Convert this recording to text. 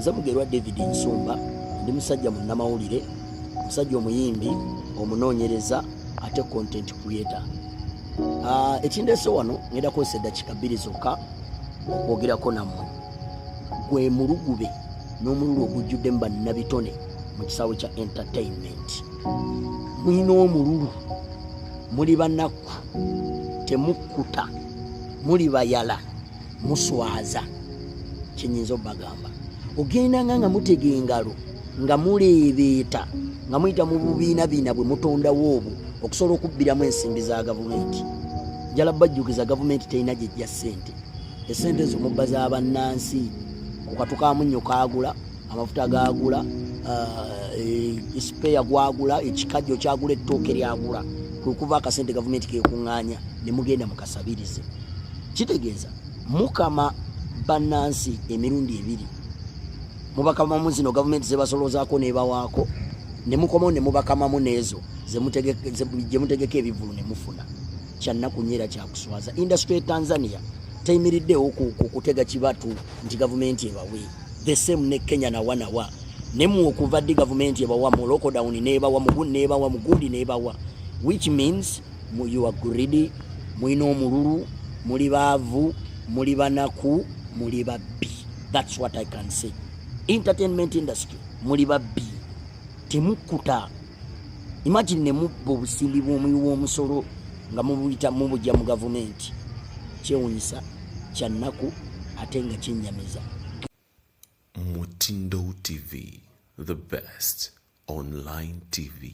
nze Mugerwa David Nsumba ndi musajja munnamawulire, musajja omuyimbi, omunoonyereza ate content creator. Ekindeese wano ngenda kozesa eddakiika 2 zokka okwogerako nammwe. Gwe mulugube n'omululu ogujjuddemu bannabitone mu kisaawe kya entertainment. Mulina omululu, muli banaku, temukkuta, muli bayala, muswaza. Kyenyinza obbagamba ogendanga nga mutega engalo nga muleebeeta nga muyita mu bubiina bwe mutondawo obwo okusobola okubbiramu ensimbi za gavumenti. Njala bajjukiza gavumenti terina gyejja ssente. Essente ezo mubba z'abannansi. Ku katu ka munnyo kaagula, amafuta gaagula, spare gwagula, ekikajjo kyagula, ettooke lyagula. Kwe kuva akasente gavumenti kekuŋŋaanya ne mugenda mukasabirize. Kitegeeza mukama bannansi emirundi 2. Mubakamamu zino gavumenti zebasoloozaako nebawaako, ne mukomawo ne mubakamamu n'ezo gye mutegeka ebivulu ne mufuna. Kyannaku nnyo era kyakuswaza. Industry e Tanzania teyimiriddewo kutega kibatu nti gavumenti ebawe. The same ne Kenya nawa. Ne mu okuva ddi gavumenti ebawa, mu lockdown nebawa, mugundi nebawa, mugundi nebawa. Which means you are greedy, mulina omululu, muli baavu, muli banaku, muli babbi. That's what I can say. Entertainment industry, muli babbi. Temukkuta. Imagine ne mubba obusimbi bw'omusolo nga mubuyita mubujja mu gavumenti. Kyewunyisa, kyannaku, ate nga kinnyamiza. Mutindo TV, the best online TV.